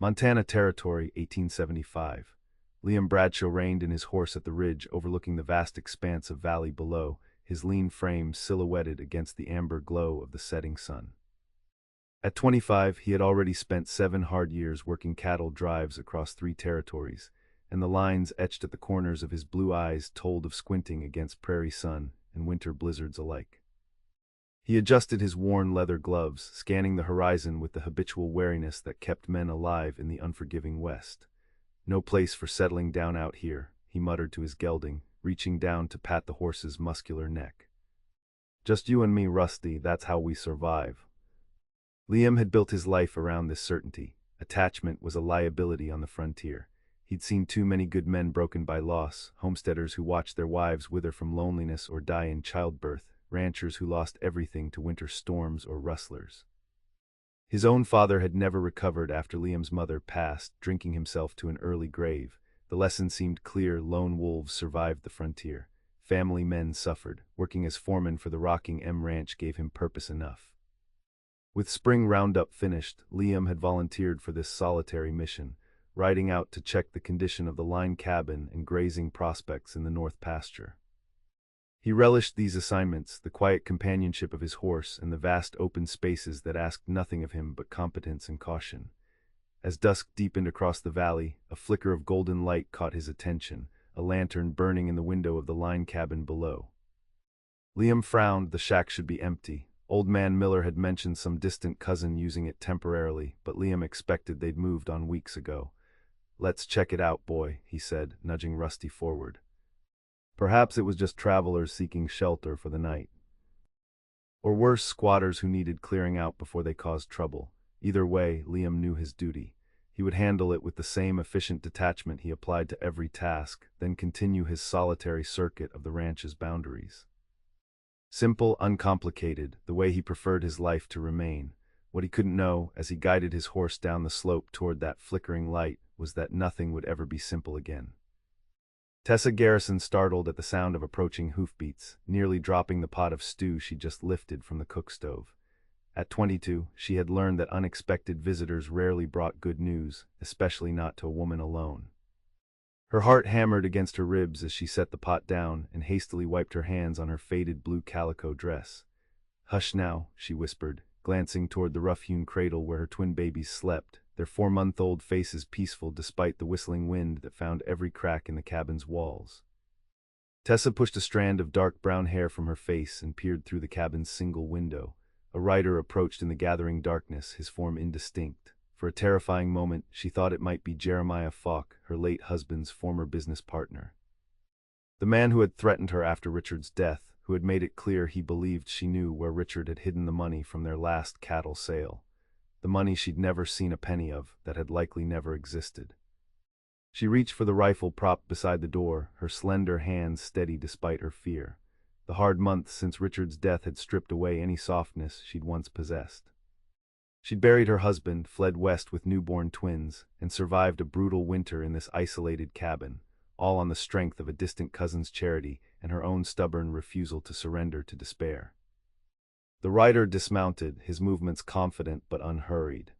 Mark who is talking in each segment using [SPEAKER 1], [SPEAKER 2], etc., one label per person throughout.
[SPEAKER 1] Montana Territory, 1875. Liam Bradshaw reined in his horse at the ridge overlooking the vast expanse of valley below, his lean frame silhouetted against the amber glow of the setting sun. At 25, he had already spent 7 hard years working cattle drives across 3 territories, and the lines etched at the corners of his blue eyes told of squinting against prairie sun and winter blizzards alike. He adjusted his worn leather gloves, scanning the horizon with the habitual wariness that kept men alive in the unforgiving West. "No place for settling down out here," he muttered to his gelding, reaching down to pat the horse's muscular neck. "Just you and me, Rusty, that's how we survive." Liam had built his life around this certainty. Attachment was a liability on the frontier. He'd seen too many good men broken by loss, homesteaders who watched their wives wither from loneliness or die in childbirth, ranchers who lost everything to winter storms or rustlers. His own father had never recovered after Liam's mother passed, drinking himself to an early grave. The lesson seemed clear: lone wolves survived the frontier. Family men suffered. Working as foreman for the Rocking M Ranch gave him purpose enough. With spring roundup finished, Liam had volunteered for this solitary mission, riding out to check the condition of the line cabin and grazing prospects in the north pasture. He relished these assignments, the quiet companionship of his horse and the vast open spaces that asked nothing of him but competence and caution. As dusk deepened across the valley, a flicker of golden light caught his attention, a lantern burning in the window of the line cabin below. Liam frowned. The shack should be empty. Old Man Miller had mentioned some distant cousin using it temporarily, but Liam expected they'd moved on weeks ago. "Let's check it out, boy," he said, nudging Rusty forward. Perhaps it was just travelers seeking shelter for the night. Or worse, squatters who needed clearing out before they caused trouble. Either way, Liam knew his duty. He would handle it with the same efficient detachment he applied to every task, then continue his solitary circuit of the ranch's boundaries. Simple, uncomplicated, the way he preferred his life to remain. What he couldn't know, as he guided his horse down the slope toward that flickering light, was that nothing would ever be simple again. Tessa Garrison startled at the sound of approaching hoofbeats, nearly dropping the pot of stew she'd just lifted from the cook stove. At 22, she had learned that unexpected visitors rarely brought good news, especially not to a woman alone. Her heart hammered against her ribs as she set the pot down and hastily wiped her hands on her faded blue calico dress. "Hush now," she whispered, glancing toward the rough-hewn cradle where her twin babies slept, their 4-month-old faces peaceful despite the whistling wind that found every crack in the cabin's walls. Tessa pushed a strand of dark brown hair from her face and peered through the cabin's single window. A rider approached in the gathering darkness, his form indistinct. For a terrifying moment, she thought it might be Jeremiah Falk, her late husband's former business partner. The man who had threatened her after Richard's death, who had made it clear he believed she knew where Richard had hidden the money from their last cattle sale. The money she'd never seen a penny of, that had likely never existed. She reached for the rifle propped beside the door, her slender hands steady despite her fear. The hard months since Richard's death had stripped away any softness she'd once possessed. She'd buried her husband, fled west with newborn twins, and survived a brutal winter in this isolated cabin, all on the strength of a distant cousin's charity and her own stubborn refusal to surrender to despair. The rider dismounted, his movements confident but unhurried.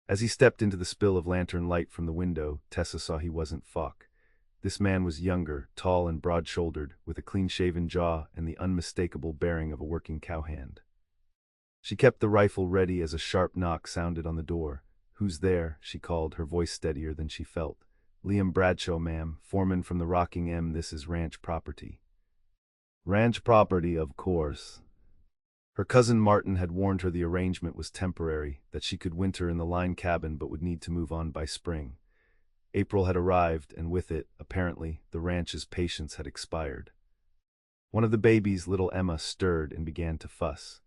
[SPEAKER 1] As he stepped into the spill of lantern light from the window, Tessa saw he wasn't Falk. This man was younger, tall and broad-shouldered, with a clean-shaven jaw and the unmistakable bearing of a working cowhand. She kept the rifle ready as a sharp knock sounded on the door. "Who's there?" she called, her voice steadier than she felt. "Liam Bradshaw, ma'am, foreman from the Rocking M. This is ranch property." "Ranch property, of course." Her cousin Martin had warned her the arrangement was temporary, that she could winter in the line cabin but would need to move on by spring. April had arrived, and with it, apparently, the ranch's patience had expired. One of the babies, little Emma, stirred and began to fuss.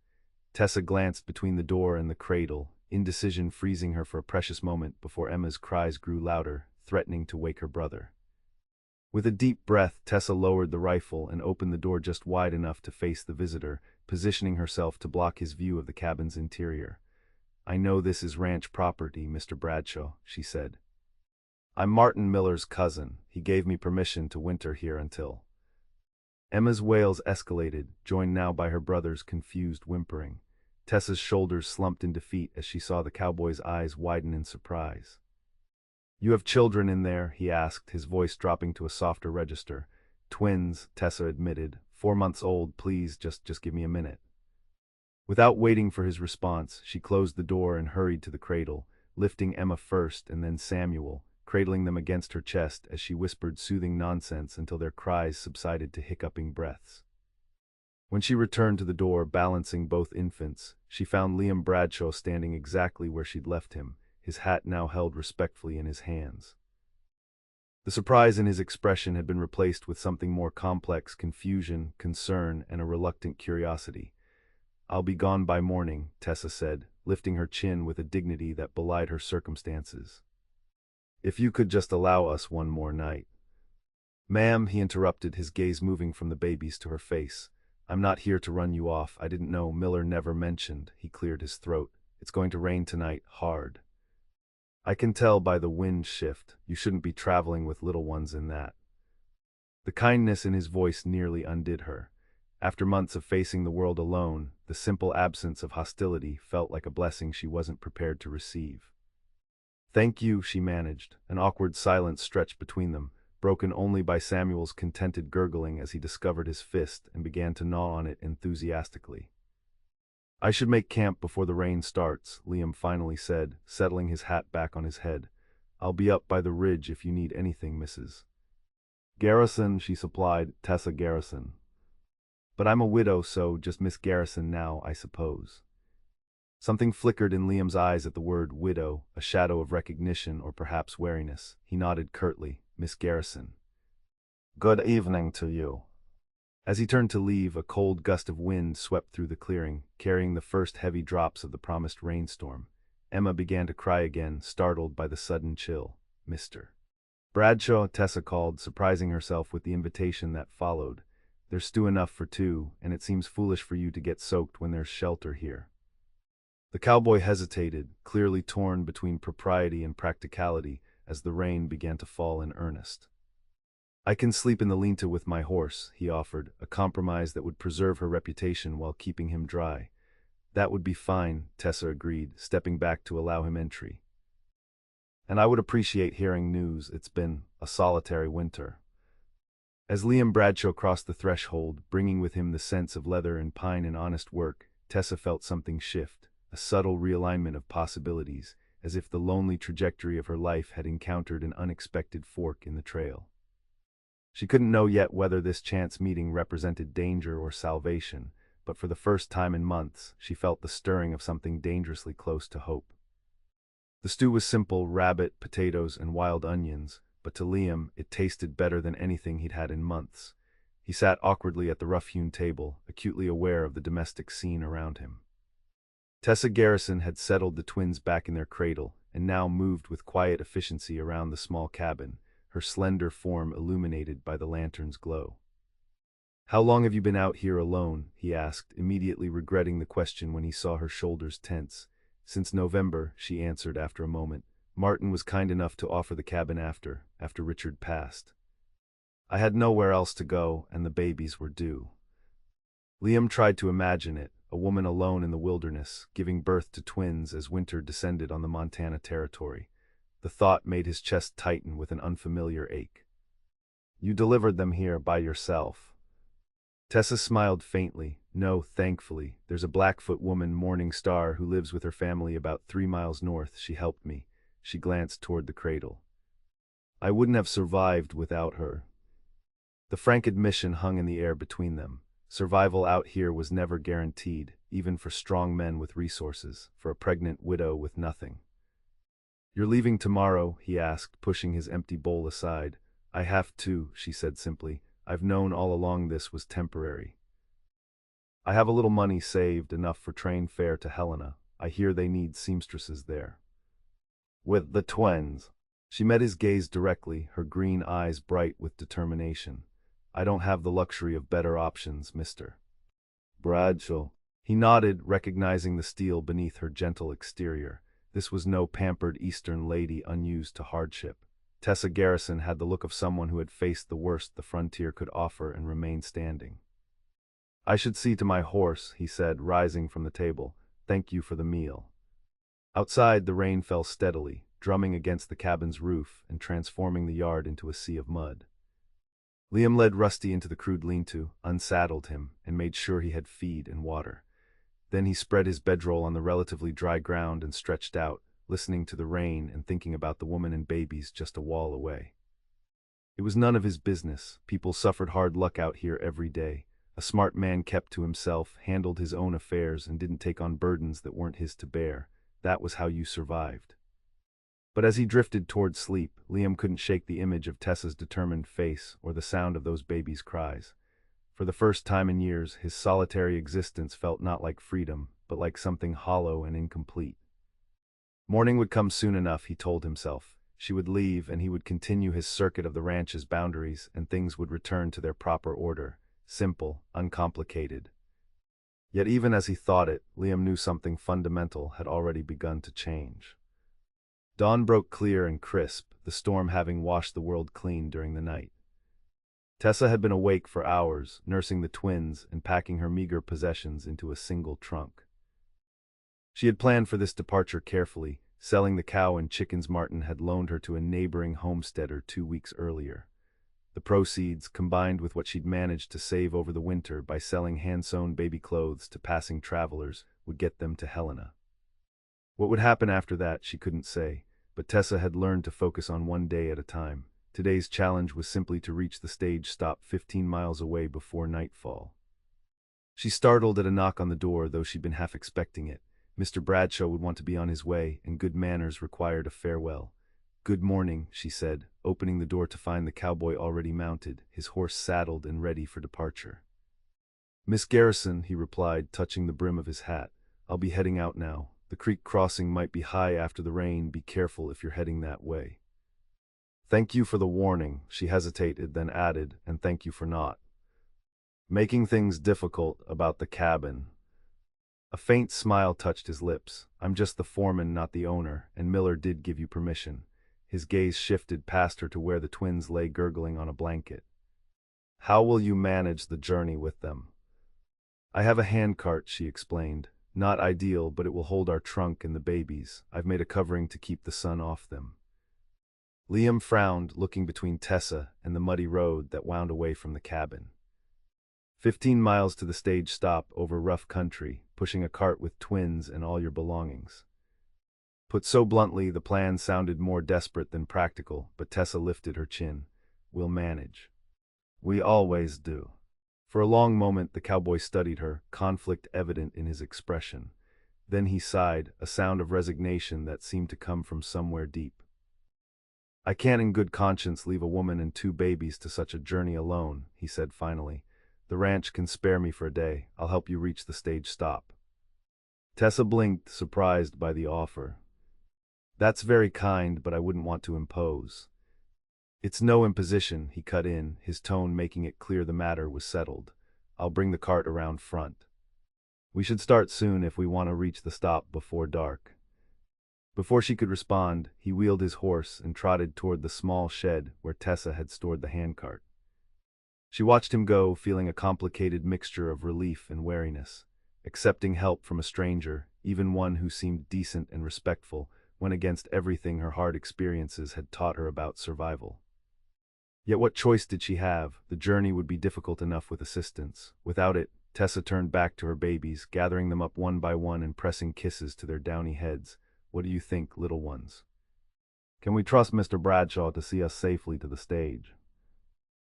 [SPEAKER 1] Tessa glanced between the door and the cradle, indecision freezing her for a precious moment before Emma's cries grew louder, threatening to wake her brother. With a deep breath, Tessa lowered the rifle and opened the door just wide enough to face the visitor, positioning herself to block his view of the cabin's interior. "I know this is ranch property, Mr. Bradshaw," she said. "I'm Martin Miller's cousin. He gave me permission to winter here until—" Emma's wails escalated, joined now by her brother's confused whimpering. Tessa's shoulders slumped in defeat as she saw the cowboy's eyes widen in surprise. "You have children in there?" he asked, his voice dropping to a softer register. "Twins," Tessa admitted. "4 months old, please, just give me a minute." Without waiting for his response, she closed the door and hurried to the cradle, lifting Emma first and then Samuel, cradling them against her chest as she whispered soothing nonsense until their cries subsided to hiccuping breaths. When she returned to the door, balancing both infants, she found Liam Bradshaw standing exactly where she'd left him, his hat now held respectfully in his hands. The surprise in his expression had been replaced with something more complex: confusion, concern, and a reluctant curiosity. "I'll be gone by morning," Tessa said, lifting her chin with a dignity that belied her circumstances. "If you could just allow us one more night." "Ma'am," he interrupted, his gaze moving from the babies to her face. "I'm not here to run you off. I didn't know. Miller never mentioned." He cleared his throat. "It's going to rain tonight, hard. I can tell by the wind shift. You shouldn't be traveling with little ones in that." The kindness in his voice nearly undid her. After months of facing the world alone, the simple absence of hostility felt like a blessing she wasn't prepared to receive. "Thank you," she managed. An awkward silence stretched between them, broken only by Samuel's contented gurgling as he discovered his fist and began to gnaw on it enthusiastically. "I should make camp before the rain starts," Liam finally said, settling his hat back on his head. "I'll be up by the ridge if you need anything, Mrs. Garrison," she supplied. "Tessa Garrison. But I'm a widow, so just Miss Garrison now, I suppose." Something flickered in Liam's eyes at the word widow, a shadow of recognition or perhaps wariness. He nodded curtly. "Miss Garrison." "Good evening to you." As he turned to leave, a cold gust of wind swept through the clearing, carrying the first heavy drops of the promised rainstorm. Emma began to cry again, startled by the sudden chill. "Mr. Bradshaw," Tessa called, surprising herself with the invitation that followed. "There's stew enough for two, and it seems foolish for you to get soaked when there's shelter here." The cowboy hesitated, clearly torn between propriety and practicality, as the rain began to fall in earnest. "I can sleep in the lean-to with my horse," he offered, a compromise that would preserve her reputation while keeping him dry. "That would be fine," Tessa agreed, stepping back to allow him entry. "And I would appreciate hearing news. It's been a solitary winter." As Liam Bradshaw crossed the threshold, bringing with him the scents of leather and pine and honest work, Tessa felt something shift, a subtle realignment of possibilities, as if the lonely trajectory of her life had encountered an unexpected fork in the trail. She couldn't know yet whether this chance meeting represented danger or salvation, but for the first time in months, she felt the stirring of something dangerously close to hope. The stew was simple: rabbit, potatoes, and wild onions, but to Liam, it tasted better than anything he'd had in months. He sat awkwardly at the rough-hewn table, acutely aware of the domestic scene around him. Tessa Garrison had settled the twins back in their cradle, and now moved with quiet efficiency around the small cabin, her slender form illuminated by the lantern's glow. "How long have you been out here alone?" he asked, immediately regretting the question when he saw her shoulders tense. "Since November," she answered after a moment. "Martin was kind enough to offer the cabin after Richard passed. I had nowhere else to go, and the babies were due." Liam tried to imagine it, a woman alone in the wilderness, giving birth to twins as winter descended on the Montana territory. The thought made his chest tighten with an unfamiliar ache. "You delivered them here by yourself?" Tessa smiled faintly. "No, thankfully. There's a Blackfoot woman, Morning Star, who lives with her family about 3 miles north. She helped me." She glanced toward the cradle. "I wouldn't have survived without her." The frank admission hung in the air between them. Survival out here was never guaranteed, even for strong men with resources, for a pregnant widow with nothing. "You're leaving tomorrow?" he asked, pushing his empty bowl aside. "I have to," she said simply. "I've known all along this was temporary. I have a little money saved, enough for train fare to Helena. I hear they need seamstresses there." "With the twins?" She met his gaze directly, her green eyes bright with determination. "I don't have the luxury of better options, Mr. Bradshaw." He nodded, recognizing the steel beneath her gentle exterior. This was no pampered Eastern lady unused to hardship. Tessa Garrison had the look of someone who had faced the worst the frontier could offer and remained standing. "I should see to my horse," he said, rising from the table. Thank you for the meal." Outside, the rain fell steadily, drumming against the cabin's roof and transforming the yard into a sea of mud. Liam led Rusty into the crude lean-to, unsaddled him, and made sure he had feed and water. Then he spread his bedroll on the relatively dry ground and stretched out, listening to the rain and thinking about the woman and babies just a wall away. It was none of his business. People suffered hard luck out here every day. A smart man kept to himself, handled his own affairs, and didn't take on burdens that weren't his to bear. That was how you survived. But as he drifted toward sleep, Liam couldn't shake the image of Tessa's determined face or the sound of those babies' cries. For the first time in years, his solitary existence felt not like freedom, but like something hollow and incomplete. Morning would come soon enough, he told himself. She would leave, and he would continue his circuit of the ranch's boundaries, and things would return to their proper order, simple, uncomplicated. Yet even as he thought it, Liam knew something fundamental had already begun to change. Dawn broke clear and crisp, the storm having washed the world clean during the night. Tessa had been awake for hours, nursing the twins and packing her meager possessions into a single trunk. She had planned for this departure carefully, selling the cow and chickens Martin had loaned her to a neighboring homesteader 2 weeks earlier. The proceeds, combined with what she'd managed to save over the winter by selling hand-sewn baby clothes to passing travelers, would get them to Helena. What would happen after that, she couldn't say, but Tessa had learned to focus on one day at a time. Today's challenge was simply to reach the stage stop 15 miles away before nightfall. She startled at a knock on the door, though she'd been half expecting it. Mr. Bradshaw would want to be on his way, and good manners required a farewell. "Good morning," she said, opening the door to find the cowboy already mounted, his horse saddled and ready for departure. "Miss Garrison," he replied, touching the brim of his hat. "I'll be heading out now. The creek crossing might be high after the rain. Be careful if you're heading that way." "Thank you for the warning," she hesitated, then added, "and thank you for not making things difficult about the cabin." A faint smile touched his lips. "I'm just the foreman, not the owner, and Miller did give you permission." His gaze shifted past her to where the twins lay gurgling on a blanket. "How will you manage the journey with them?" "I have a handcart," she explained. "Not ideal, but it will hold our trunk and the babies. I've made a covering to keep the sun off them." Liam frowned, looking between Tessa and the muddy road that wound away from the cabin. 15 miles to the stage stop over rough country, pushing a cart with twins and all your belongings. Put so bluntly, the plan sounded more desperate than practical, but Tessa lifted her chin. "We'll manage. We always do." For a long moment, the cowboy studied her, conflict evident in his expression. Then he sighed, a sound of resignation that seemed to come from somewhere deep. "I can't in good conscience leave a woman and 2 babies to such a journey alone," he said finally. "The ranch can spare me for a day. I'll help you reach the stage stop." Tessa blinked, surprised by the offer. "That's very kind, but I wouldn't want to impose." "It's no imposition," he cut in, his tone making it clear the matter was settled. "I'll bring the cart around front. We should start soon if we want to reach the stop before dark." Before she could respond, he wheeled his horse and trotted toward the small shed where Tessa had stored the handcart. She watched him go, feeling a complicated mixture of relief and wariness. Accepting help from a stranger, even one who seemed decent and respectful, went against everything her hard experiences had taught her about survival. Yet what choice did she have? The journey would be difficult enough with assistance. Without it, Tessa turned back to her babies, gathering them up one by one and pressing kisses to their downy heads. "What do you think, little ones? Can we trust Mr. Bradshaw to see us safely to the stage?"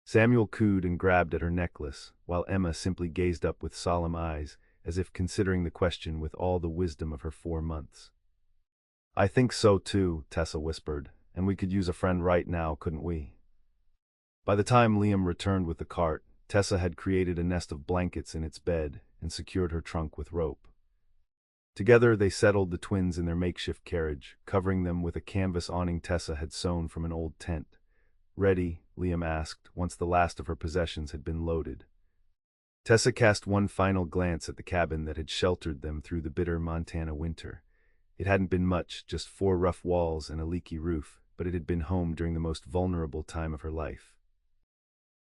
[SPEAKER 1] Samuel cooed and grabbed at her necklace, while Emma simply gazed up with solemn eyes, as if considering the question with all the wisdom of her 4 months. "I think so too," Tessa whispered, "and we could use a friend right now, couldn't we?" By the time Liam returned with the cart, Tessa had created a nest of blankets in its bed and secured her trunk with rope. Together they settled the twins in their makeshift carriage, covering them with a canvas awning Tessa had sewn from an old tent. "Ready?" Liam asked, once the last of her possessions had been loaded. Tessa cast one final glance at the cabin that had sheltered them through the bitter Montana winter. It hadn't been much, just 4 rough walls and a leaky roof, but it had been home during the most vulnerable time of her life.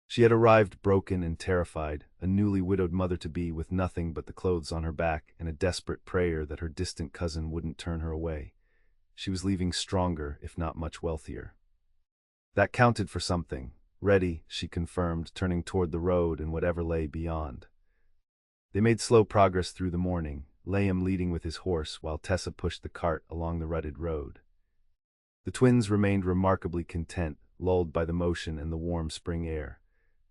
[SPEAKER 1] She had arrived broken and terrified, a newly widowed mother-to-be with nothing but the clothes on her back and a desperate prayer that her distant cousin wouldn't turn her away. She was leaving stronger, if not much wealthier. That counted for something. Ready, she confirmed, turning toward the road and whatever lay beyond. They made slow progress through the morning, Liam leading with his horse while Tessa pushed the cart along the rutted road. The twins remained remarkably content, lulled by the motion and the warm spring air.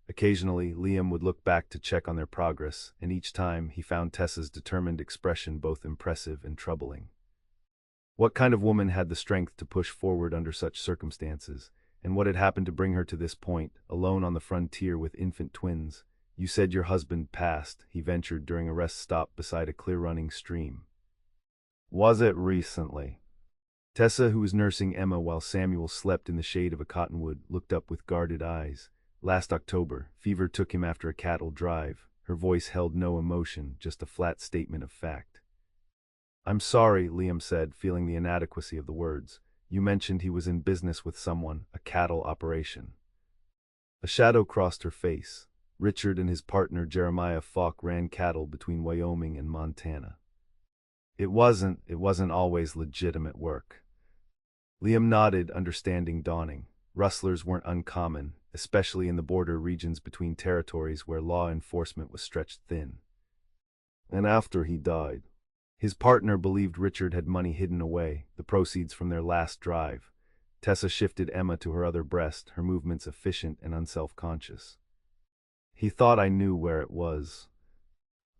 [SPEAKER 1] Occasionally, Liam would look back to check on their progress, and each time he found Tessa's determined expression both impressive and troubling. What kind of woman had the strength to push forward under such circumstances, and what had happened to bring her to this point, alone on the frontier with infant twins? You said your husband passed, he ventured during a rest stop beside a clear-running stream. Was it recently? Tessa, who was nursing Emma while Samuel slept in the shade of a cottonwood, looked up with guarded eyes. Last October, fever took him after a cattle drive. Her voice held no emotion, just a flat statement of fact. I'm sorry, Liam said, feeling the inadequacy of the words. You mentioned he was in business with someone, a cattle operation. A shadow crossed her face. Richard and his partner Jeremiah Falk ran cattle between Wyoming and Montana. It wasn't always legitimate work. Liam nodded, understanding dawning. Rustlers weren't uncommon, especially in the border regions between territories where law enforcement was stretched thin. And after he died, his partner believed Richard had money hidden away, the proceeds from their last drive. Tessa shifted Emma to her other breast, her movements efficient and unself-conscious. He thought I knew where it was.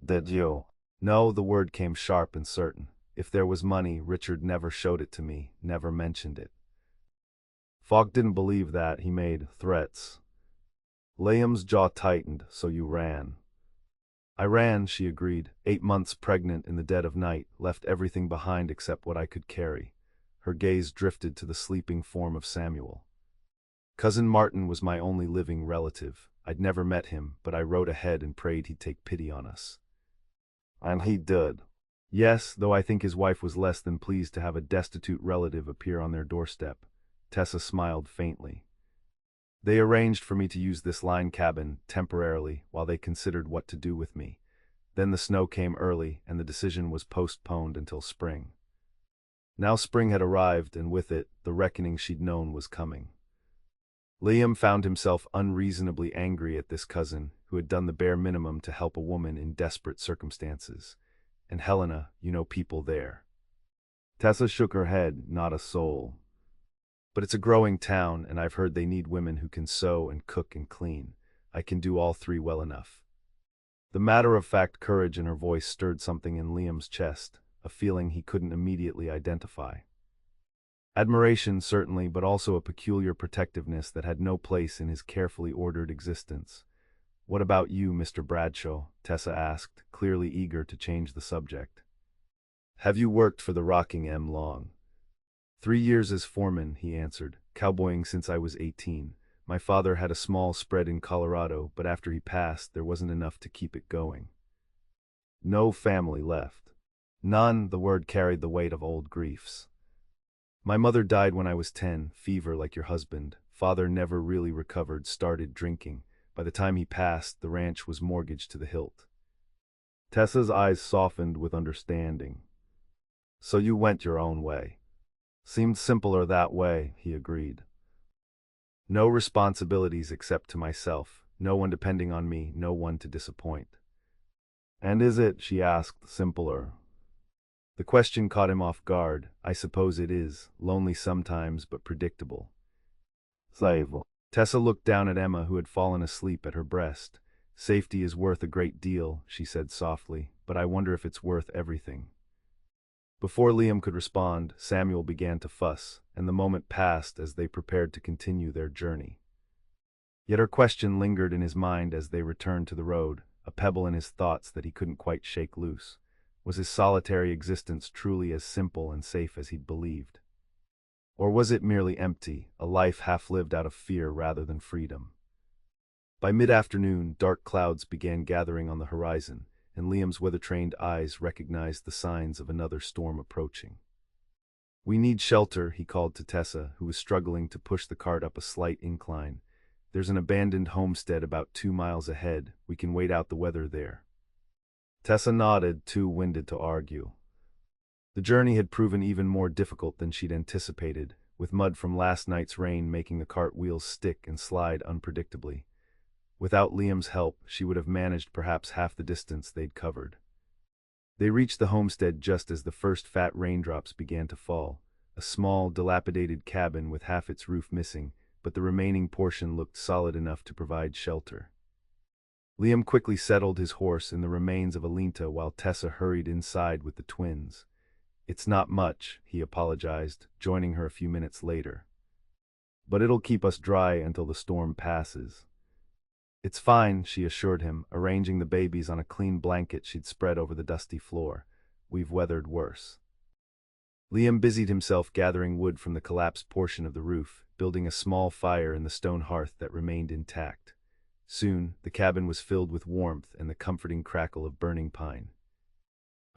[SPEAKER 1] Did you? No, the word came sharp and certain. If there was money, Richard never showed it to me, never mentioned it. Falk didn't believe that. He made threats. Liam's jaw tightened. So you ran. I ran, she agreed, 8 months pregnant in the dead of night, left everything behind except what I could carry. Her gaze drifted to the sleeping form of Samuel. Cousin Martin was my only living relative. I'd never met him, but I rode ahead and prayed he'd take pity on us. And he did. Yes, though I think his wife was less than pleased to have a destitute relative appear on their doorstep. Tessa smiled faintly. They arranged for me to use this line cabin, temporarily, while they considered what to do with me. Then the snow came early, and the decision was postponed until spring. Now spring had arrived, and with it, the reckoning she'd known was coming. Liam found himself unreasonably angry at this cousin, who had done the bare minimum to help a woman in desperate circumstances. And Helena, you know people there. Tessa shook her head, not a soul. But it's a growing town, and I've heard they need women who can sew and cook and clean. I can do all three well enough. The matter-of-fact courage in her voice stirred something in Liam's chest, a feeling he couldn't immediately identify. Admiration, certainly, but also a peculiar protectiveness that had no place in his carefully ordered existence. What about you, Mr. Bradshaw? Tessa asked, clearly eager to change the subject. Have you worked for the Rockingham long? 3 years as foreman, he answered, cowboying since I was 18. My father had a small spread in Colorado, but after he passed, there wasn't enough to keep it going. No family left. None, the word carried the weight of old griefs. My mother died when I was 10, fever like your husband. Father never really recovered, started drinking. By the time he passed, the ranch was mortgaged to the hilt. Tessa's eyes softened with understanding. So you went your own way. Seemed simpler that way, he agreed. No responsibilities except to myself, no one depending on me, no one to disappoint. And is it, she asked, simpler? The question caught him off guard. I suppose it is, lonely sometimes, but predictable. Save. Tessa looked down at Emma, who had fallen asleep at her breast. Safety is worth a great deal, she said softly, but I wonder if it's worth everything. Before Liam could respond, Samuel began to fuss, and the moment passed as they prepared to continue their journey. Yet her question lingered in his mind as they returned to the road, a pebble in his thoughts that he couldn't quite shake loose. Was his solitary existence truly as simple and safe as he'd believed? Or was it merely empty, a life half-lived out of fear rather than freedom? By mid-afternoon, dark clouds began gathering on the horizon, and Liam's weather-trained eyes recognized the signs of another storm approaching. We need shelter, he called to Tessa, who was struggling to push the cart up a slight incline. There's an abandoned homestead about 2 miles ahead. We can wait out the weather there. Tessa nodded, too winded to argue. The journey had proven even more difficult than she'd anticipated, with mud from last night's rain making the cart wheels stick and slide unpredictably. Without Liam's help, she would have managed perhaps half the distance they'd covered. They reached the homestead just as the first fat raindrops began to fall, a small, dilapidated cabin with half its roof missing, but the remaining portion looked solid enough to provide shelter. Liam quickly settled his horse in the remains of a linta while Tessa hurried inside with the twins. "It's not much," he apologized, joining her a few minutes later. "But it'll keep us dry until the storm passes." "It's fine," she assured him, arranging the babies on a clean blanket she'd spread over the dusty floor. "We've weathered worse." Liam busied himself gathering wood from the collapsed portion of the roof, building a small fire in the stone hearth that remained intact. Soon, the cabin was filled with warmth and the comforting crackle of burning pine.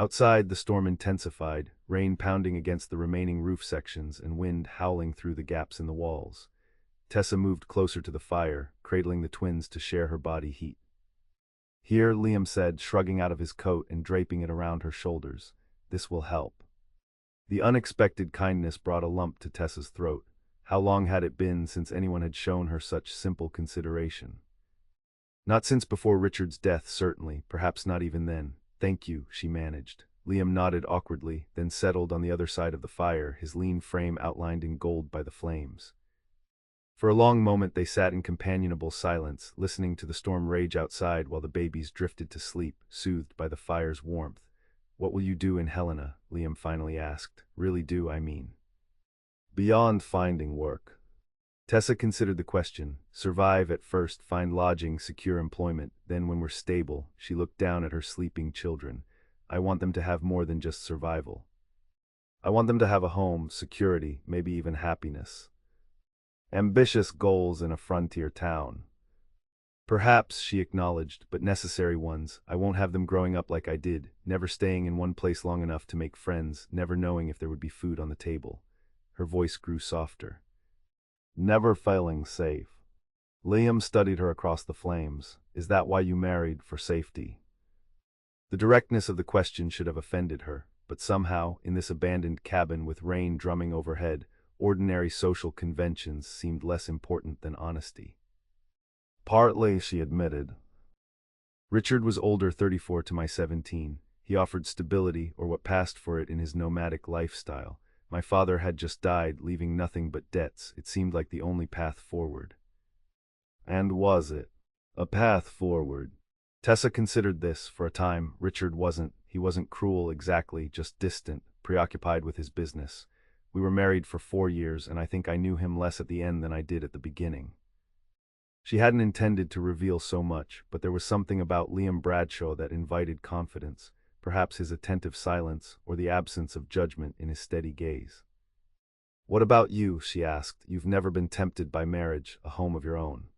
[SPEAKER 1] Outside, the storm intensified, rain pounding against the remaining roof sections and wind howling through the gaps in the walls. Tessa moved closer to the fire, cradling the twins to share her body heat. "Here," Liam said, shrugging out of his coat and draping it around her shoulders. "This will help." The unexpected kindness brought a lump to Tessa's throat. How long had it been since anyone had shown her such simple consideration? Not since before Richard's death, certainly, perhaps not even then. "Thank you," she managed. Liam nodded awkwardly, then settled on the other side of the fire, his lean frame outlined in gold by the flames. For a long moment they sat in companionable silence, listening to the storm rage outside while the babies drifted to sleep, soothed by the fire's warmth. "What will you do in Helena?" Liam finally asked. "Really do, I mean." "Beyond finding work." Tessa considered the question. "Survive at first, find lodging, secure employment. Then when we're stable," she looked down at her sleeping children. "I want them to have more than just survival. I want them to have a home, security, maybe even happiness. Ambitious goals in a frontier town. Perhaps," she acknowledged, "but necessary ones. I won't have them growing up like I did, never staying in one place long enough to make friends, never knowing if there would be food on the table." Her voice grew softer. "Never feeling safe." Liam studied her across the flames. "Is that why you married, for safety?" The directness of the question should have offended her, but somehow, in this abandoned cabin with rain drumming overhead, ordinary social conventions seemed less important than honesty. "Partly," she admitted. "Richard was older, 34 to my 17. He offered stability, or what passed for it, in his nomadic lifestyle. My father had just died, leaving nothing but debts. It seemed like the only path forward." "And was it? A path forward?" Tessa considered this. For a time, Richard wasn't. He wasn't cruel exactly, just distant, preoccupied with his business. We were married for 4 years, and I think I knew him less at the end than I did at the beginning. She hadn't intended to reveal so much, but there was something about Liam Bradshaw that invited confidence, perhaps his attentive silence or the absence of judgment in his steady gaze. "What about you?" she asked. "You've never been tempted by marriage, a home of your own?"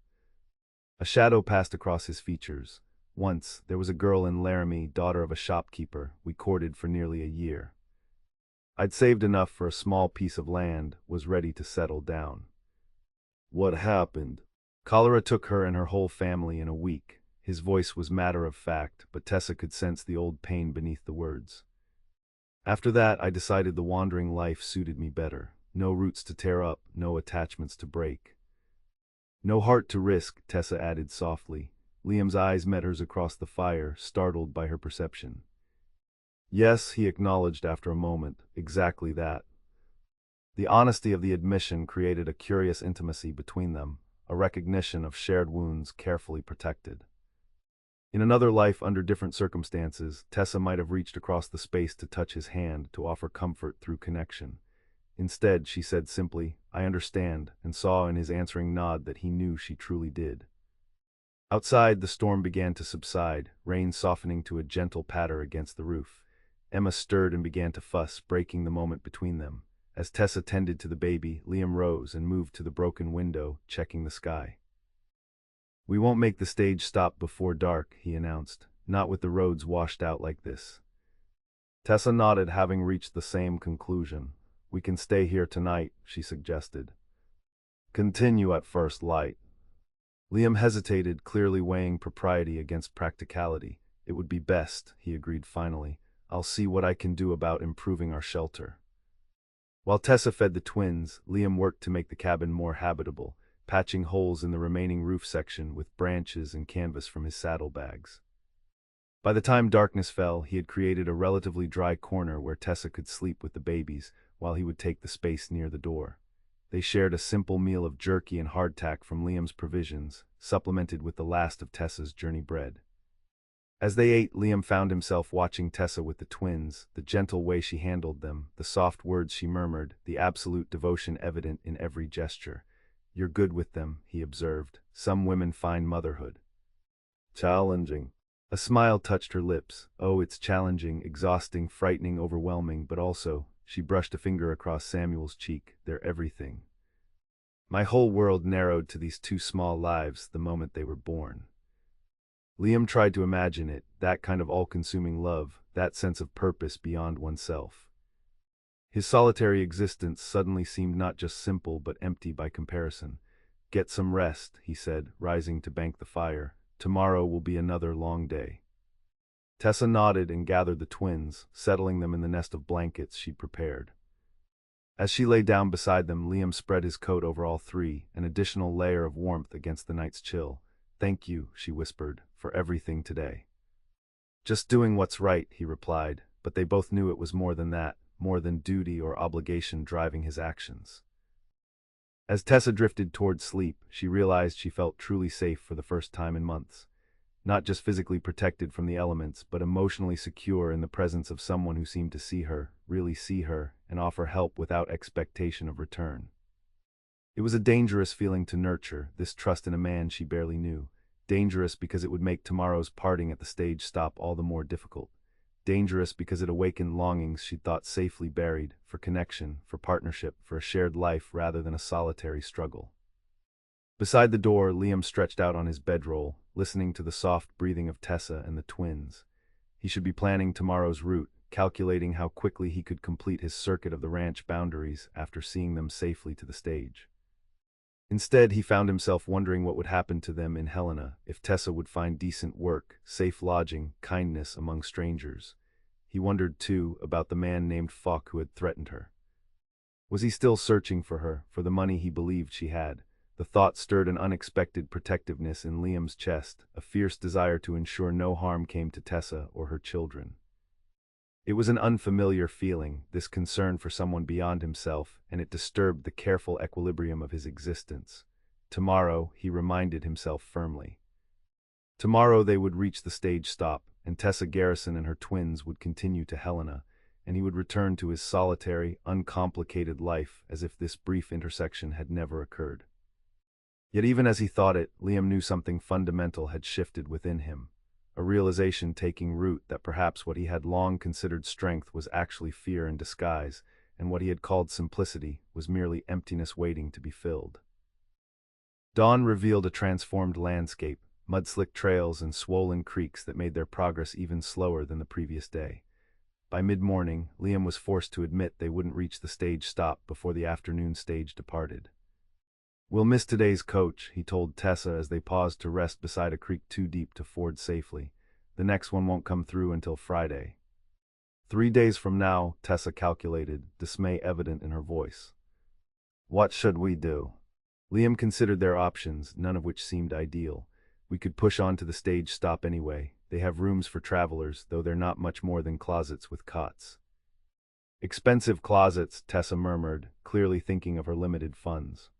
[SPEAKER 1] A shadow passed across his features. "Once, there was a girl in Laramie, daughter of a shopkeeper. We courted for nearly a year. I'd saved enough for a small piece of land, was ready to settle down." "What happened?" "Cholera took her and her whole family in a week." His voice was matter of fact, but Tessa could sense the old pain beneath the words. "After that, I decided the wandering life suited me better. No roots to tear up, no attachments to break. No heart to risk," Tessa added softly. Liam's eyes met hers across the fire, startled by her perception. "Yes," he acknowledged after a moment, "exactly that." The honesty of the admission created a curious intimacy between them, a recognition of shared wounds carefully protected. In another life, under different circumstances, Tessa might have reached across the space to touch his hand, to offer comfort through connection. Instead, she said simply, "I understand," and saw in his answering nod that he knew she truly did. Outside, the storm began to subside, rain softening to a gentle patter against the roof. Emma stirred and began to fuss, breaking the moment between them. As Tessa tended to the baby, Liam rose and moved to the broken window, checking the sky. "We won't make the stage stop before dark," he announced, "not with the roads washed out like this." Tessa nodded, having reached the same conclusion. "We can stay here tonight," she suggested. "Continue at first light." Liam hesitated, clearly weighing propriety against practicality. It would be best, he agreed finally. I'll see what I can do about improving our shelter. While Tessa fed the twins, Liam worked to make the cabin more habitable, patching holes in the remaining roof section with branches and canvas from his saddlebags. By the time darkness fell, he had created a relatively dry corner where Tessa could sleep with the babies, while he would take the space near the door. They shared a simple meal of jerky and hardtack from Liam's provisions, supplemented with the last of Tessa's journey bread. As they ate, Liam found himself watching Tessa with the twins, the gentle way she handled them, the soft words she murmured, the absolute devotion evident in every gesture. "You're good with them," he observed. "Some women find motherhood challenging." A smile touched her lips. "Oh, it's challenging, exhausting, frightening, overwhelming, but also," she brushed a finger across Samuel's cheek, "they're everything. My whole world narrowed to these two small lives the moment they were born." Liam tried to imagine it, that kind of all-consuming love, that sense of purpose beyond oneself. His solitary existence suddenly seemed not just simple but empty by comparison. "Get some rest," he said, rising to bank the fire. "Tomorrow will be another long day." Tessa nodded and gathered the twins, settling them in the nest of blankets she'd prepared. As she lay down beside them, Liam spread his coat over all three, an additional layer of warmth against the night's chill. "Thank you," she whispered, "for everything today." "Just doing what's right," he replied, but they both knew it was more than that, more than duty or obligation driving his actions. As Tessa drifted toward sleep, she realized she felt truly safe for the first time in months. Not just physically protected from the elements, but emotionally secure in the presence of someone who seemed to see her, really see her, and offer help without expectation of return. It was a dangerous feeling to nurture, this trust in a man she barely knew. Dangerous because it would make tomorrow's parting at the stage stop all the more difficult. Dangerous because it awakened longings she'd thought safely buried, for connection, for partnership, for a shared life rather than a solitary struggle. Beside the door, Liam stretched out on his bedroll, listening to the soft breathing of Tessa and the twins. He should be planning tomorrow's route, calculating how quickly he could complete his circuit of the ranch boundaries after seeing them safely to the stage. Instead, he found himself wondering what would happen to them in Helena, if Tessa would find decent work, safe lodging, kindness among strangers. He wondered, too, about the man named Falk who had threatened her. Was he still searching for her, for the money he believed she had? The thought stirred an unexpected protectiveness in Liam's chest, a fierce desire to ensure no harm came to Tessa or her children. It was an unfamiliar feeling, this concern for someone beyond himself, and it disturbed the careful equilibrium of his existence. Tomorrow, he reminded himself firmly. Tomorrow they would reach the stage stop, and Tessa Garrison and her twins would continue to Helena, and he would return to his solitary, uncomplicated life as if this brief intersection had never occurred. Yet even as he thought it, Liam knew something fundamental had shifted within him. A realization taking root that perhaps what he had long considered strength was actually fear in disguise, and what he had called simplicity was merely emptiness waiting to be filled. Dawn revealed a transformed landscape, mud-slick trails and swollen creeks that made their progress even slower than the previous day. By mid-morning, Liam was forced to admit they wouldn't reach the stage stop before the afternoon stage departed. "We'll miss today's coach," he told Tessa as they paused to rest beside a creek too deep to ford safely. "The next one won't come through until Friday." 3 days from now, Tessa calculated, dismay evident in her voice. "What should we do?" Liam considered their options, none of which seemed ideal. "We could push on to the stage stop anyway. They have rooms for travelers, though they're not much more than closets with cots." "Expensive closets," Tessa murmured, clearly thinking of her limited funds.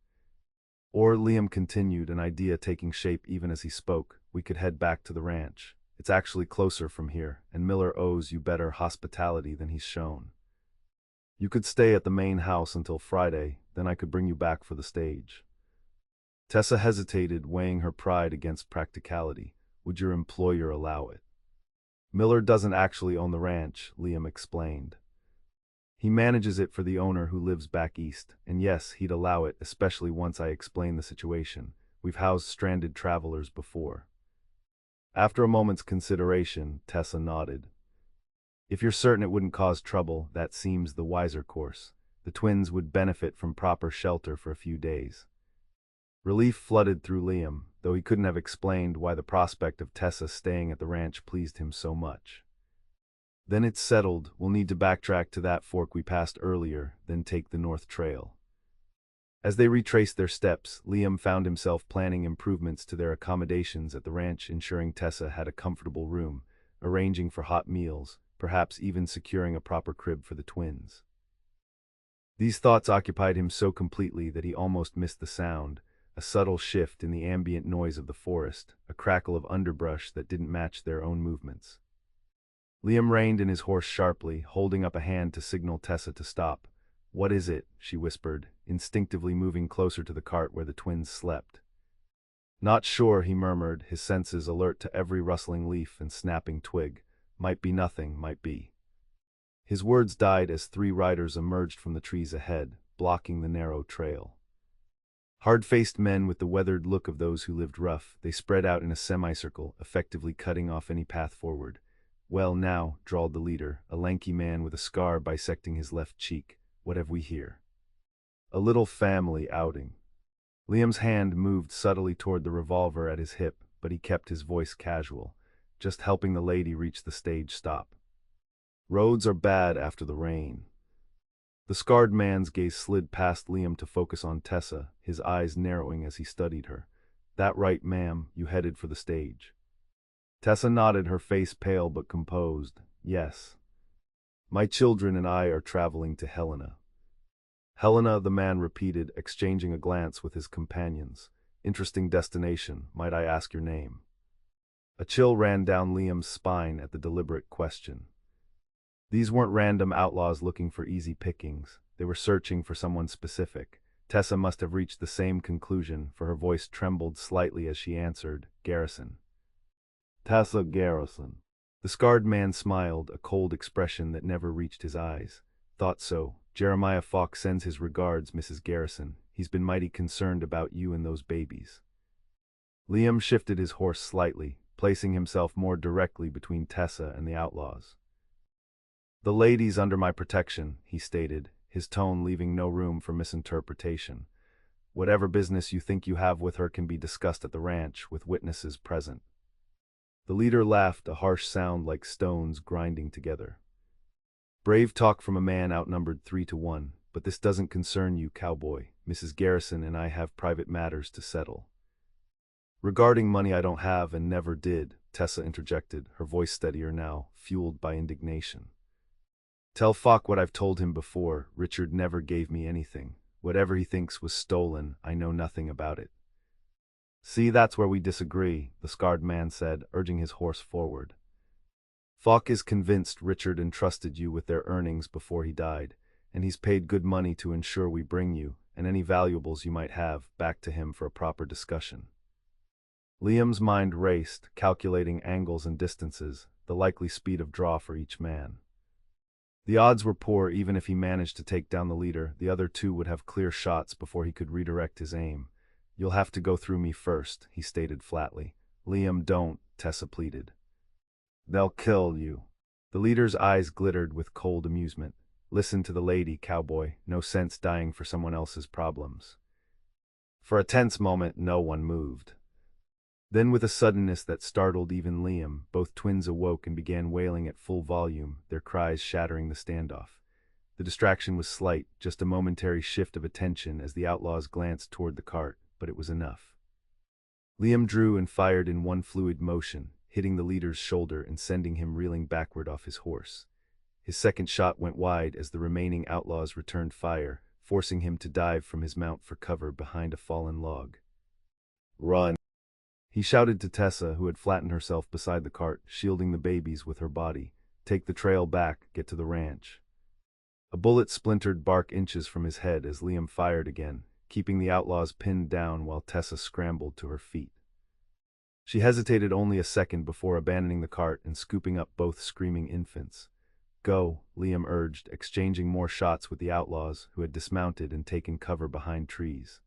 [SPEAKER 1] Or, Liam continued, an idea taking shape even as he spoke, "we could head back to the ranch. It's actually closer from here, and Miller owes you better hospitality than he's shown. You could stay at the main house until Friday, then I could bring you back for the stage." Tessa hesitated, weighing her pride against practicality. "Would your employer allow it?" "Miller doesn't actually own the ranch," Liam explained. "He manages it for the owner who lives back east, and yes, he'd allow it, especially once I explain the situation. We've housed stranded travelers before." After a moment's consideration, Tessa nodded. "If you're certain it wouldn't cause trouble, that seems the wiser course. The twins would benefit from proper shelter for a few days." Relief flooded through Liam. though he couldn't have explained why the prospect of Tessa staying at the ranch pleased him so much. Then it's settled, we'll need to backtrack to that fork we passed earlier, then take the north trail. As they retraced their steps, Liam found himself planning improvements to their accommodations at the ranch, ensuring Tessa had a comfortable room, arranging for hot meals, perhaps even securing a proper crib for the twins. These thoughts occupied him so completely that he almost missed the sound, a subtle shift in the ambient noise of the forest, a crackle of underbrush that didn't match their own movements. Liam reined in his horse sharply, holding up a hand to signal Tessa to stop. "What is it?" she whispered, instinctively moving closer to the cart where the twins slept. "Not sure," he murmured, his senses alert to every rustling leaf and snapping twig. "Might be nothing, might be." His words died as three riders emerged from the trees ahead, blocking the narrow trail. Hard-faced men with the weathered look of those who lived rough, they spread out in a semicircle, effectively cutting off any path forward. "Well now," drawled the leader, a lanky man with a scar bisecting his left cheek, "what have we here?" "A little family outing." Liam's hand moved subtly toward the revolver at his hip, but he kept his voice casual, "Just helping the lady reach the stage stop. Roads are bad after the rain." The scarred man's gaze slid past Liam to focus on Tessa, his eyes narrowing as he studied her. "That right, ma'am, you headed for the stage?" Tessa nodded, her face pale but composed. "Yes. My children and I are traveling to Helena." "Helena," the man repeated, exchanging a glance with his companions. "Interesting destination. Might I ask your name?" A chill ran down Liam's spine at the deliberate question. These weren't random outlaws looking for easy pickings. They were searching for someone specific. Tessa must have reached the same conclusion, for her voice trembled slightly as she answered, "Garrison." "Tessa Garrison." The scarred man smiled, a cold expression that never reached his eyes. "Thought so. Jeremiah Falk sends his regards, Mrs. Garrison. He's been mighty concerned about you and those babies." Liam shifted his horse slightly, placing himself more directly between Tessa and the outlaws. "The lady's under my protection," he stated, his tone leaving no room for misinterpretation. "Whatever business you think you have with her can be discussed at the ranch, with witnesses present." The leader laughed, a harsh sound like stones grinding together. "Brave talk from a man outnumbered 3-1, but this doesn't concern you, Cowboy. Mrs. Garrison and I have private matters to settle." "Regarding money I don't have and never did," Tessa interjected, her voice steadier now, fueled by indignation. "Tell Falk what I've told him before. Richard never gave me anything. Whatever he thinks was stolen, I know nothing about it." "See, that's where we disagree," the scarred man said, urging his horse forward. "Falk is convinced Richard entrusted you with their earnings before he died, and he's paid good money to ensure we bring you, and any valuables you might have, back to him for a proper discussion." Liam's mind raced, calculating angles and distances, the likely speed of draw for each man. The odds were poor. Even if he managed to take down the leader, the other two would have clear shots before he could redirect his aim. "You'll have to go through me first," he stated flatly. "Liam, don't," Tessa pleaded. "They'll kill you." The leader's eyes glittered with cold amusement. "Listen to the lady, Cowboy. No sense dying for someone else's problems." For a tense moment, no one moved. Then, with a suddenness that startled even Liam, both twins awoke and began wailing at full volume, their cries shattering the standoff. The distraction was slight, just a momentary shift of attention as the outlaws glanced toward the cart, but it was enough. Liam drew and fired in one fluid motion, hitting the leader's shoulder and sending him reeling backward off his horse. His second shot went wide as the remaining outlaws returned fire, forcing him to dive from his mount for cover behind a fallen log. "Run!" he shouted to Tessa, who had flattened herself beside the cart, shielding the babies with her body. "Take the trail back, get to the ranch." A bullet splintered bark inches from his head as Liam fired again, keeping the outlaws pinned down while Tessa scrambled to her feet. She hesitated only a second before abandoning the cart and scooping up both screaming infants. "Go," Liam urged, exchanging more shots with the outlaws, who had dismounted and taken cover behind trees.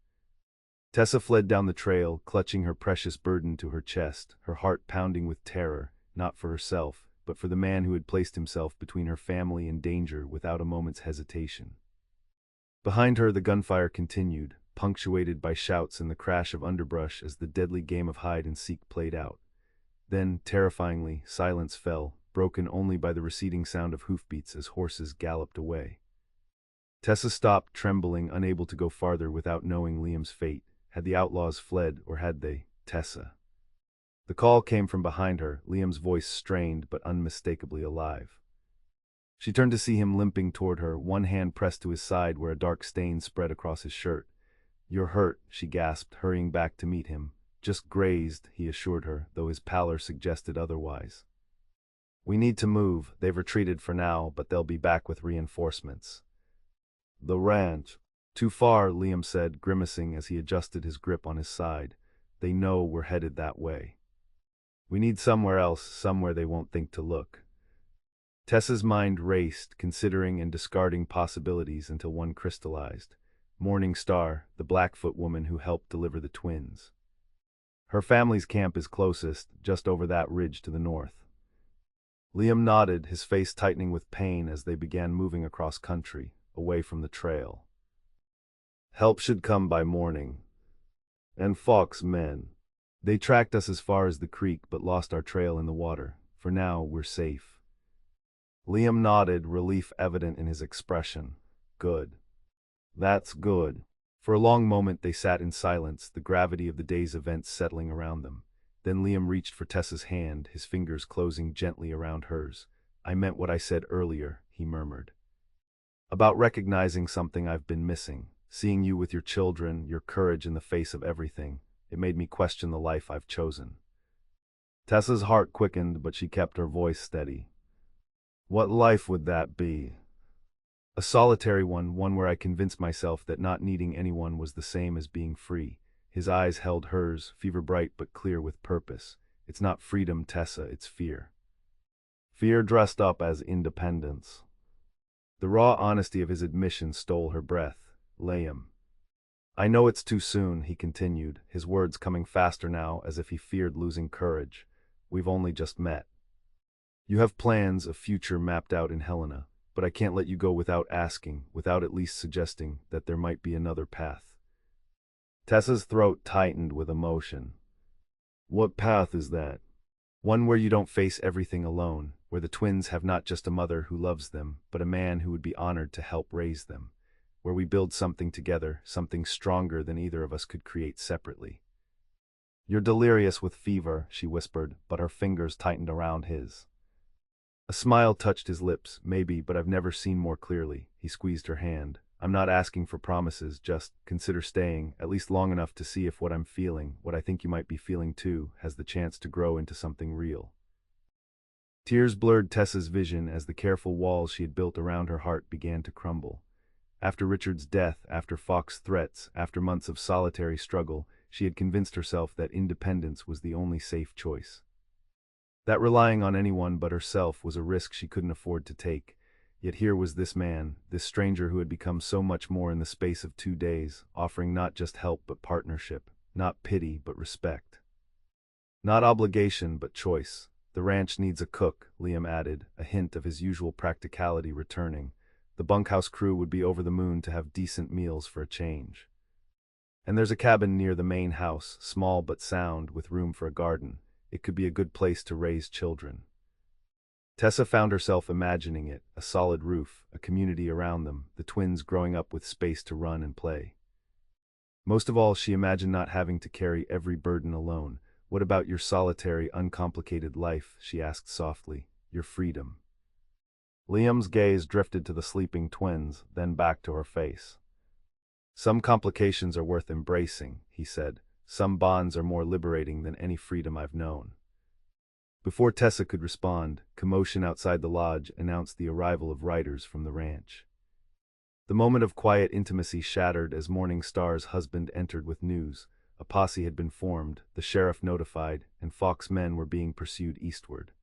[SPEAKER 1] Tessa fled down the trail, clutching her precious burden to her chest, her heart pounding with terror, not for herself, but for the man who had placed himself between her family and danger without a moment's hesitation. Behind her, the gunfire continued, punctuated by shouts and the crash of underbrush as the deadly game of hide-and-seek played out. Then, terrifyingly, silence fell, broken only by the receding sound of hoofbeats as horses galloped away. Tessa stopped, trembling, unable to go farther without knowing Liam's fate. Had the outlaws fled, or had they, Tessa? The call came from behind her, Liam's voice strained but unmistakably alive. She turned to see him limping toward her, one hand pressed to his side where a dark stain spread across his shirt. "You're hurt," she gasped, hurrying back to meet him. "Just grazed," he assured her, though his pallor suggested otherwise. "We need to move. They've retreated for now, but they'll be back with reinforcements." "The ranch." "Too far," Liam said, grimacing as he adjusted his grip on his side. "They know we're headed that way. We need somewhere else, somewhere they won't think to look." Tessa's mind raced, considering and discarding possibilities until one crystallized. Morning Star, the Blackfoot woman who helped deliver the twins. Her family's camp is closest, just over that ridge to the north. Liam nodded, his face tightening with pain as they began moving across country, away from the trail. "Help should come by morning. And Fox men. They tracked us as far as the creek but lost our trail in the water. For now, we're safe." Liam nodded, relief evident in his expression. "Good. That's good." For a long moment they sat in silence, the gravity of the day's events settling around them. Then Liam reached for Tessa's hand, his fingers closing gently around hers. "I meant what I said earlier," he murmured. "About recognizing something I've been missing. Seeing you with your children, your courage in the face of everything. It made me question the life I've chosen." Tessa's heart quickened, but she kept her voice steady. "What life would that be?" "A solitary one, one where I convinced myself that not needing anyone was the same as being free." His eyes held hers, fever-bright but clear with purpose. "It's not freedom, Tessa, it's fear. Fear dressed up as independence." The raw honesty of his admission stole her breath. "Liam. I know it's too soon," he continued, his words coming faster now as if he feared losing courage. "We've only just met. You have plans, a future mapped out in Helena, but I can't let you go without asking, without at least suggesting that there might be another path." Tessa's throat tightened with emotion. "What path is that?" "One where you don't face everything alone, where the twins have not just a mother who loves them, but a man who would be honored to help raise them. Where we build something together, something stronger than either of us could create separately." "You're delirious with fever," she whispered, but her fingers tightened around his. A smile touched his lips. "Maybe, but I've never seen more clearly." He squeezed her hand. "I'm not asking for promises, just consider staying, at least long enough to see if what I'm feeling, what I think you might be feeling too, has the chance to grow into something real." Tears blurred Tessa's vision as the careful walls she had built around her heart began to crumble. After Richard's death, after Fox's threats, after months of solitary struggle, she had convinced herself that independence was the only safe choice. That relying on anyone but herself was a risk she couldn't afford to take. Yet here was this man, this stranger who had become so much more in the space of 2 days, offering not just help but partnership, not pity but respect. Not obligation but choice. "The ranch needs a cook," Liam added, a hint of his usual practicality returning. "The bunkhouse crew would be over the moon to have decent meals for a change. And there's a cabin near the main house, small but sound, with room for a garden. It could be a good place to raise children." Tessa found herself imagining it, a solid roof, a community around them, the twins growing up with space to run and play. Most of all, she imagined not having to carry every burden alone. "What about your solitary, uncomplicated life?" she asked softly. "Your freedom?" Liam's gaze drifted to the sleeping twins, then back to her face. "Some complications are worth embracing," he said. "Some bonds are more liberating than any freedom I've known." Before Tessa could respond, commotion outside the lodge announced the arrival of riders from the ranch. The moment of quiet intimacy shattered as Morning Star's husband entered with news. A posse had been formed, the sheriff notified, and Fox men were being pursued eastward.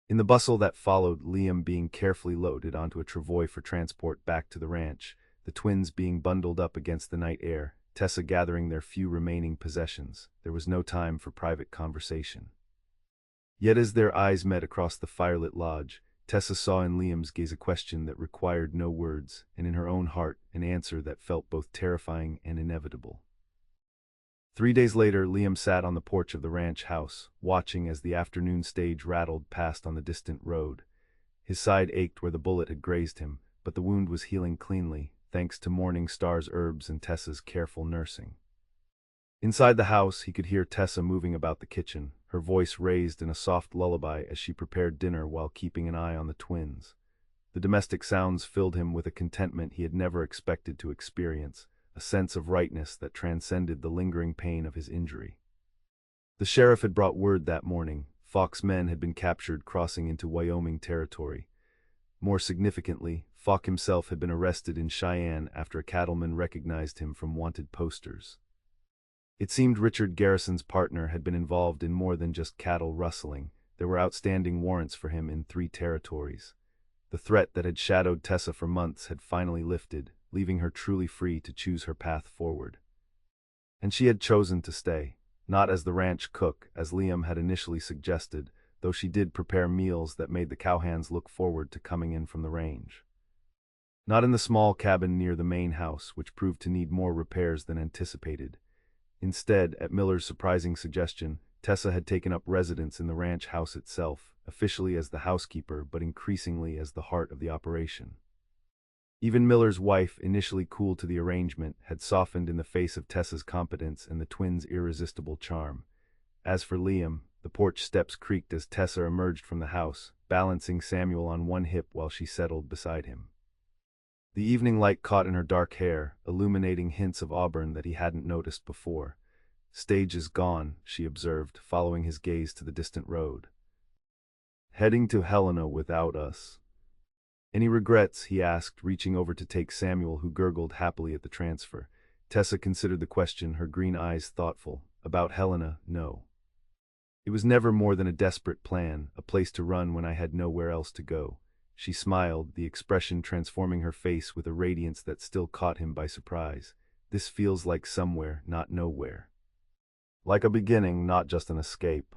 [SPEAKER 1] In the bustle that followed, Liam being carefully loaded onto a travois for transport back to the ranch, the twins being bundled up against the night air, Tessa gathering their few remaining possessions, there was no time for private conversation. Yet as their eyes met across the firelit lodge, Tessa saw in Liam's gaze a question that required no words, and in her own heart an answer that felt both terrifying and inevitable. 3 days later, Liam sat on the porch of the ranch house, watching as the afternoon stage rattled past on the distant road. His side ached where the bullet had grazed him, but the wound was healing cleanly, thanks to Morning Star's herbs and Tessa's careful nursing. Inside the house, he could hear Tessa moving about the kitchen, her voice raised in a soft lullaby as she prepared dinner while keeping an eye on the twins. The domestic sounds filled him with a contentment he had never expected to experience, a sense of rightness that transcended the lingering pain of his injury. The sheriff had brought word that morning. Falk's men had been captured crossing into Wyoming territory. More significantly, Falk himself had been arrested in Cheyenne after a cattleman recognized him from wanted posters. It seemed Richard Garrison's partner had been involved in more than just cattle rustling. There were outstanding warrants for him in 3 territories. The threat that had shadowed Tessa for months had finally lifted, leaving her truly free to choose her path forward. And she had chosen to stay, not as the ranch cook, as Liam had initially suggested, though she did prepare meals that made the cowhands look forward to coming in from the range. Not in the small cabin near the main house, which proved to need more repairs than anticipated. Instead, at Miller's surprising suggestion, Tessa had taken up residence in the ranch house itself, officially as the housekeeper but increasingly as the heart of the operation. Even Miller's wife, initially cool to the arrangement, had softened in the face of Tessa's competence and the twins' irresistible charm. As for Liam, the porch steps creaked as Tessa emerged from the house, balancing Samuel on one hip while she settled beside him. The evening light caught in her dark hair, illuminating hints of auburn that he hadn't noticed before. "Stage is gone," she observed, following his gaze to the distant road. "Heading to Helena without us." "Any regrets?" he asked, reaching over to take Samuel, who gurgled happily at the transfer. Tessa considered the question, her green eyes thoughtful. "About Helena, no. It was never more than a desperate plan, a place to run when I had nowhere else to go." She smiled, the expression transforming her face with a radiance that still caught him by surprise. "This feels like somewhere, not nowhere. Like a beginning, not just an escape."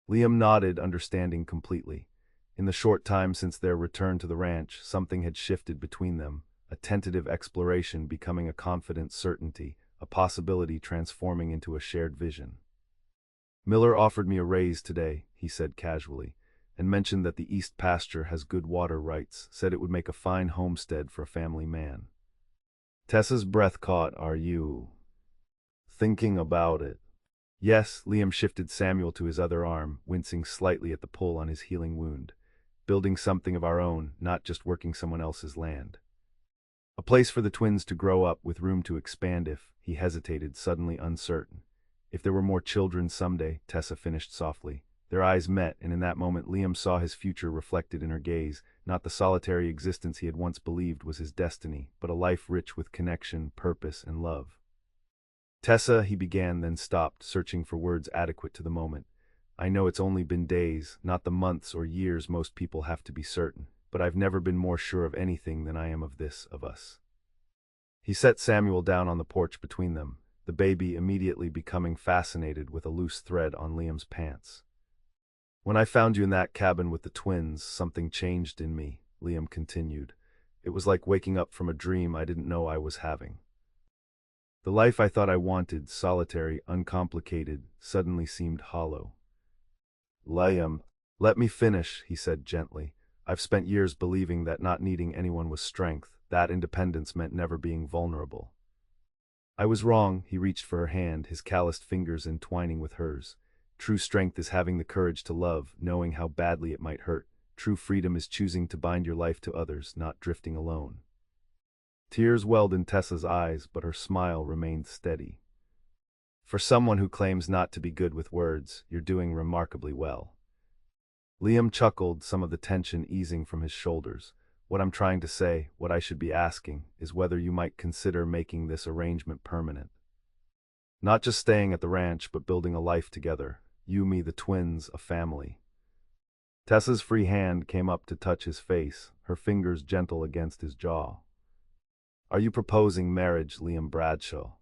[SPEAKER 1] Liam nodded, understanding completely. In the short time since their return to the ranch, something had shifted between them, a tentative exploration becoming a confident certainty, a possibility transforming into a shared vision. "Miller offered me a raise today," he said casually, and mentioned that the East Pasture has good water rights, said it would make a fine homestead for a family man. Tessa's breath caught. "Are you thinking about it?" "Yes." Liam shifted Samuel to his other arm, wincing slightly at the pull on his healing wound. "Building something of our own, not just working someone else's land. A place for the twins to grow up with room to expand if," he hesitated, suddenly uncertain. "If there were more children someday," Tessa finished softly. Their eyes met, and in that moment Liam saw his future reflected in her gaze, not the solitary existence he had once believed was his destiny, but a life rich with connection, purpose, and love. "Tessa," he began, then stopped, searching for words adequate to the moment. "I know it's only been days, not the months or years most people have to be certain, but I've never been more sure of anything than I am of this, of us." He set Samuel down on the porch between them, the baby immediately becoming fascinated with a loose thread on Liam's pants. "When I found you in that cabin with the twins, something changed in me," Liam continued. "It was like waking up from a dream I didn't know I was having. The life I thought I wanted, solitary, uncomplicated, suddenly seemed hollow." "Liam, let me finish," he said gently. "I've spent years believing that not needing anyone was strength, that independence meant never being vulnerable. I was wrong." He reached for her hand, his calloused fingers entwining with hers. "True strength is having the courage to love, knowing how badly it might hurt. True freedom is choosing to bind your life to others, not drifting alone." Tears welled in Tessa's eyes, but her smile remained steady. "For someone who claims not to be good with words, you're doing remarkably well." Liam chuckled, some of the tension easing from his shoulders. "What I'm trying to say, what I should be asking, is whether you might consider making this arrangement permanent. Not just staying at the ranch, but building a life together. You, me, the twins, a family." Tessa's free hand came up to touch his face, her fingers gentle against his jaw. "Are you proposing marriage, Liam Bradshaw?"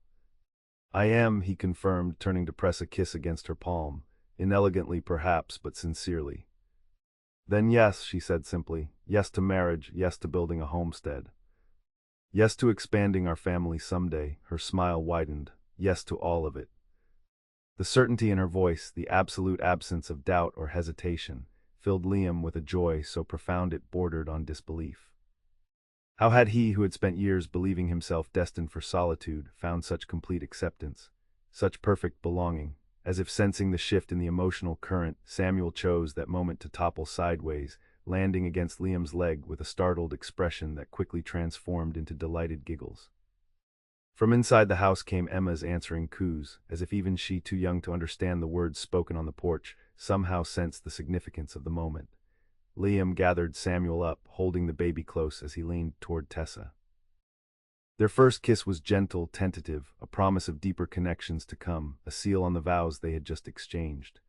[SPEAKER 1] "I am," he confirmed, turning to press a kiss against her palm, inelegantly perhaps, but sincerely. Then yes, she said simply. Yes to marriage, yes to building a homestead. Yes to expanding our family someday, her smile widened. Yes to all of it. The certainty in her voice, the absolute absence of doubt or hesitation, filled Liam with a joy so profound it bordered on disbelief. How had he, who had spent years believing himself destined for solitude, found such complete acceptance, such perfect belonging? As if sensing the shift in the emotional current, Samuel chose that moment to topple sideways, landing against Liam's leg with a startled expression that quickly transformed into delighted giggles. From inside the house came Emma's answering coos, as if even she, too young to understand the words spoken on the porch, somehow sensed the significance of the moment. Liam gathered Samuel up, holding the baby close as he leaned toward Tessa. Their first kiss was gentle, tentative, a promise of deeper connections to come, a seal on the vows they had just exchanged.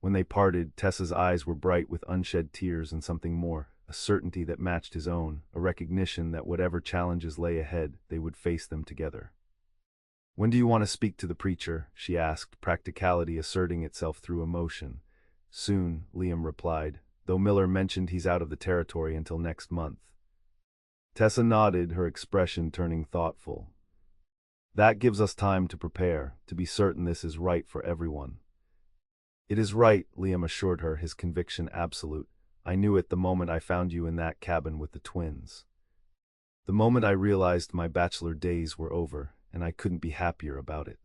[SPEAKER 1] When they parted, Tessa's eyes were bright with unshed tears and something more, a certainty that matched his own, a recognition that whatever challenges lay ahead, they would face them together. "When do you want to speak to the preacher?" she asked, practicality asserting itself through emotion. "Soon," Liam replied, though Miller mentioned he's out of the territory until next month. Tessa nodded, her expression turning thoughtful. "That gives us time to prepare, to be certain this is right for everyone." "It is right," Liam assured her, his conviction absolute. "I knew it the moment I found you in that cabin with the twins. The moment I realized my bachelor days were over, and I couldn't be happier about it."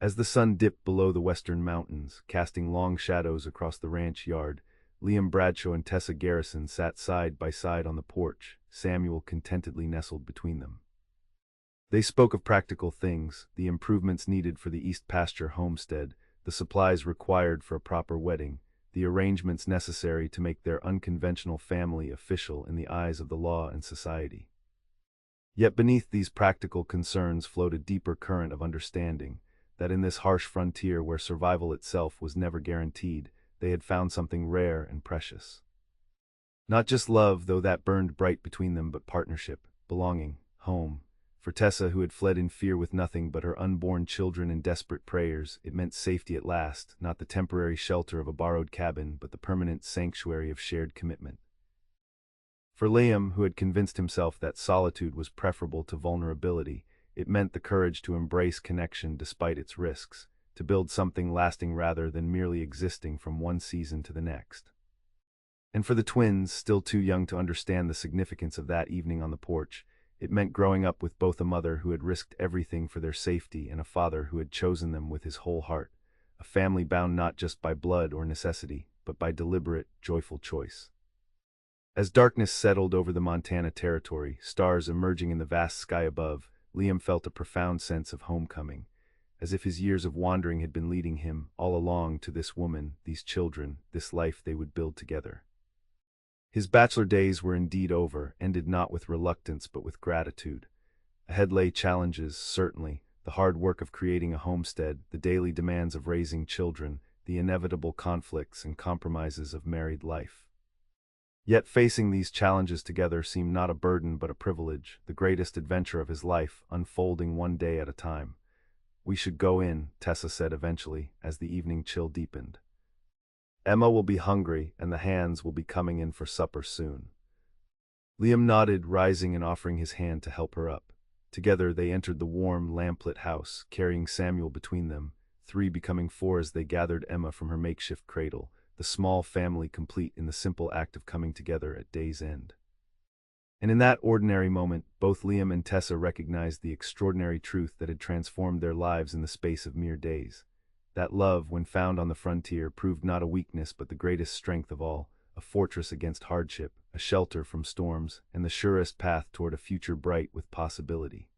[SPEAKER 1] As the sun dipped below the western mountains, casting long shadows across the ranch yard, Liam Bradshaw and Tessa Garrison sat side by side on the porch, Samuel contentedly nestled between them. They spoke of practical things, the improvements needed for the East Pasture homestead, the supplies required for a proper wedding, the arrangements necessary to make their unconventional family official in the eyes of the law and society. Yet beneath these practical concerns flowed a deeper current of understanding, that in this harsh frontier where survival itself was never guaranteed, they had found something rare and precious. Not just love, though that burned bright between them, but partnership, belonging, home. For Tessa, who had fled in fear with nothing but her unborn children and desperate prayers, it meant safety at last, not the temporary shelter of a borrowed cabin, but the permanent sanctuary of shared commitment. For Liam, who had convinced himself that solitude was preferable to vulnerability, it meant the courage to embrace connection despite its risks, to build something lasting rather than merely existing from one season to the next. And for the twins, still too young to understand the significance of that evening on the porch, it meant growing up with both a mother who had risked everything for their safety and a father who had chosen them with his whole heart, a family bound not just by blood or necessity, but by deliberate, joyful choice. As darkness settled over the Montana territory, stars emerging in the vast sky above, Liam felt a profound sense of homecoming, as if his years of wandering had been leading him, all along, to this woman, these children, this life they would build together. His bachelor days were indeed over, ended not with reluctance but with gratitude. Ahead lay challenges, certainly, the hard work of creating a homestead, the daily demands of raising children, the inevitable conflicts and compromises of married life. Yet facing these challenges together seemed not a burden but a privilege, the greatest adventure of his life, unfolding one day at a time. "We should go in," Tessa said eventually, as the evening chill deepened. "Emma will be hungry, and the hands will be coming in for supper soon." Liam nodded, rising and offering his hand to help her up. Together they entered the warm, lamplit house, carrying Samuel between them, three becoming four as they gathered Emma from her makeshift cradle, the small family complete in the simple act of coming together at day's end. And in that ordinary moment, both Liam and Tessa recognized the extraordinary truth that had transformed their lives in the space of mere days. That love, when found on the frontier, proved not a weakness but the greatest strength of all, a fortress against hardship, a shelter from storms, and the surest path toward a future bright with possibility.